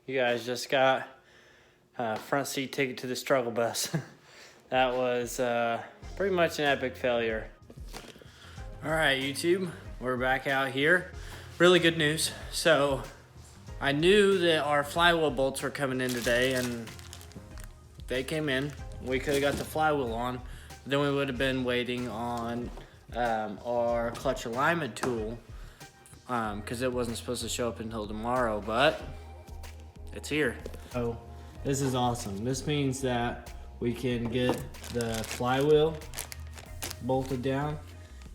You guys just got a front seat ticket to the struggle bus. That was pretty much an epic failure. All right, YouTube, we're back out here. Really good news. So I knew that our flywheel bolts were coming in today, and they came in. We could have got the flywheel on, but then we would have been waiting on our clutch alignment tool because it wasn't supposed to show up until tomorrow, but it's here. Oh, this is awesome. This means that we can get the flywheel bolted down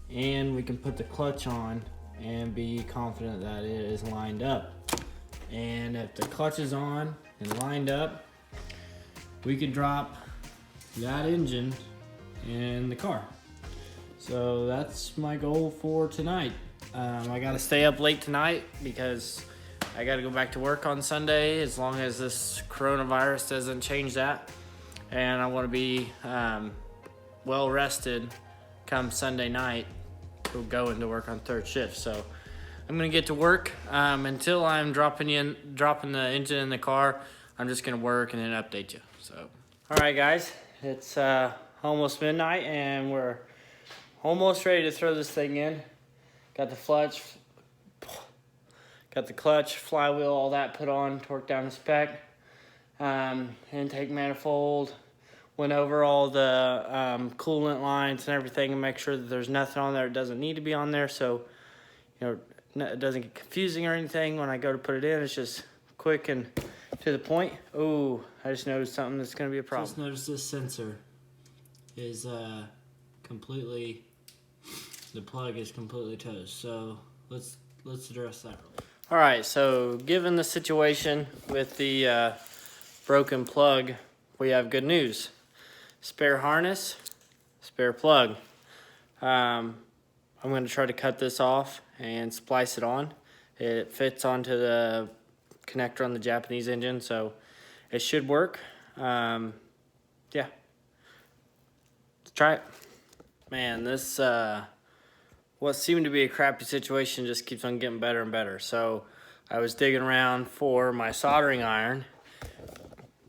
and we can put the clutch on and be confident that it is lined up. And if the clutch is on and lined up, we can drop that engine in the car. So that's my goal for tonight. I gotta stay up late tonight because I gotta go back to work on Sunday as long as this coronavirus doesn't change that. And I wanna be well rested come Sunday night to go into work on third shift. So I'm gonna get to work. Until I'm dropping the engine in the car, I'm just gonna work and then update you. So, all right guys, it's almost midnight and we're almost ready to throw this thing in. Got the clutch, flywheel, all that put on, torqued down to spec. Intake manifold, went over all the coolant lines and everything and make sure that there's nothing on there that doesn't need to be on there, so you know it doesn't get confusing or anything. When I go to put it in, it's just quick and to the point. Oh, I just noticed something that's going to be a problem. Just noticed this sensor is completely, the plug is completely toast. So let's address that. All right, so given the situation with the broken plug, we have good news. Spare harness, spare plug. I'm going to try to cut this off and splice it on. It fits onto the connector on the Japanese engine, so it should work. Yeah, let's try it. Man, this what seemed to be a crappy situation just keeps on getting better and better. So I was digging around for my soldering iron,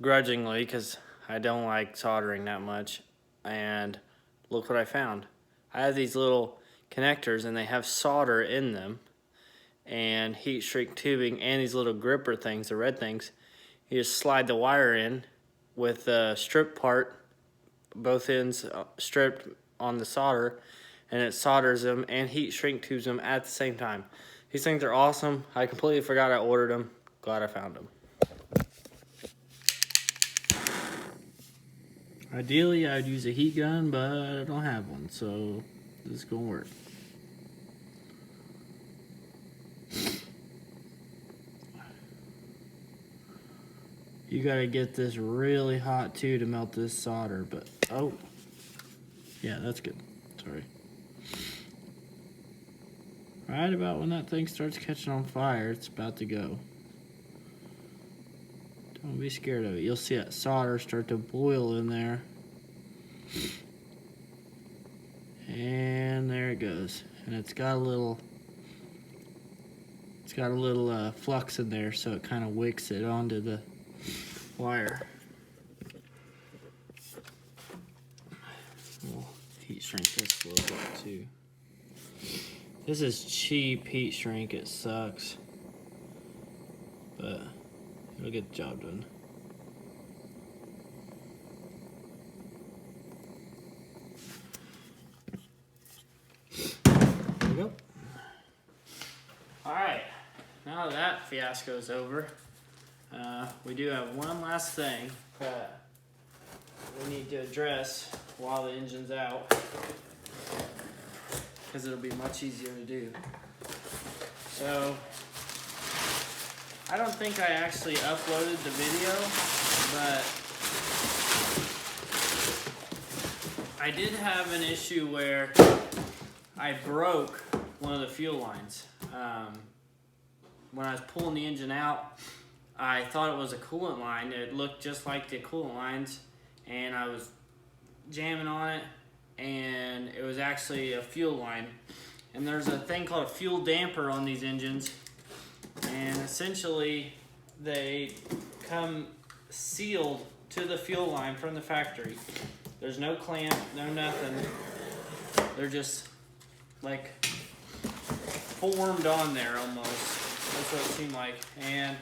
grudgingly, because I don't like soldering that much, and look what I found. I have these little connectors and they have solder in them and heat shrink tubing and these little gripper things, the red things. You just slide the wire in with the strip part, both ends stripped on the solder, and it solders them and heat shrink tubes them at the same time. These things are awesome. I completely forgot I ordered them. Glad I found them. Ideally, I'd use a heat gun, but I don't have one, so this is gonna work. You gotta get this really hot too to melt this solder, but oh, yeah, that's good. Sorry. Right about when that thing starts catching on fire, it's about to go. Don't be scared of it. You'll see that solder start to boil in there. And there it goes. And it's got a little flux in there, so it kind of wicks it onto the wire. We'll heat shrink this a little bit too. This is cheap heat shrink, it sucks, but it'll get the job done. There we go. Alright, now that fiasco is over, we do have one last thing that we need to address while the engine's out, because it'll be much easier to do. So, I don't think I actually uploaded the video, but I did have an issue where I broke one of the fuel lines. When I was pulling the engine out, I thought it was a coolant line. It looked just like the coolant lines, and I was jamming on it, and it was actually a fuel line. And there's a thing called a fuel damper on these engines, and essentially they come sealed to the fuel line from the factory. There's no clamp, no nothing. They're just like formed on there almost. That's what it seemed like. And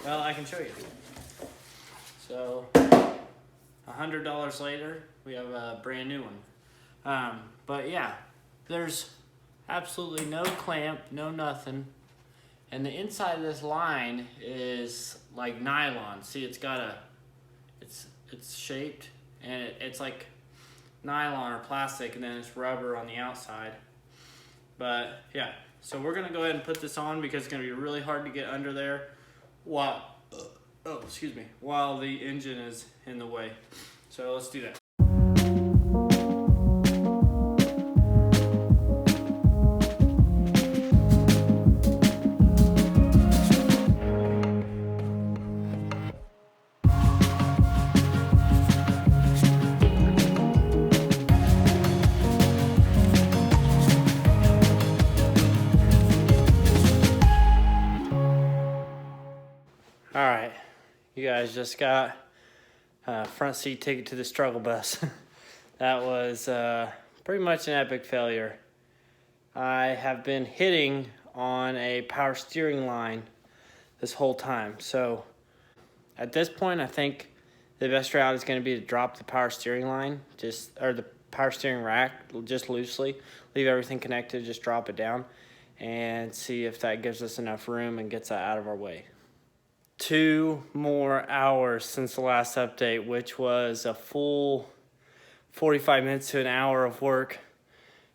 well, I can show you. So $100 later, we have a brand new one. But yeah, there's absolutely no clamp, no nothing. And the inside of this line is like nylon. See, it's shaped, and it's like nylon or plastic, and then it's rubber on the outside. But yeah, so we're gonna go ahead and put this on because it's gonna be really hard to get under there while the engine is in the way. So let's do that. All right, you guys just got a front seat ticket to the struggle bus. That was pretty much an epic failure. I have been hitting on a power steering line this whole time. So at this point, I think the best route is going to be to drop the power steering line, or the power steering rack, just loosely. Leave everything connected, just drop it down, and see if that gives us enough room and gets that out of our way. 2 more hours since the last update, which was a full 45 minutes to an hour of work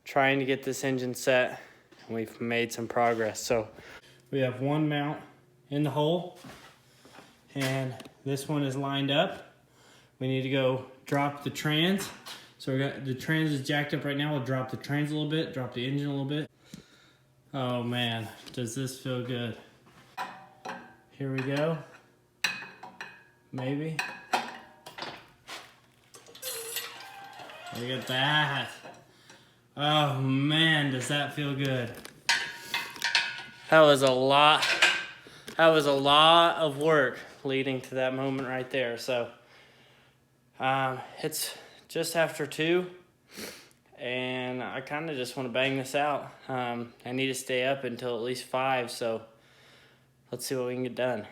trying to get this engine set, and we've made some progress. So we have one mount in the hole, and this one is lined up. We need to go drop the trans. So we got the trans is jacked up right now. We'll drop the trans a little bit, drop the engine a little bit. Oh man, does this feel good. Here we go. Maybe. Look at that. Oh man, does that feel good. That was a lot of work leading to that moment right there. So it's just after 2, and I kind of just want to bang this out. I need to stay up until at least 5, so let's see what we can get done.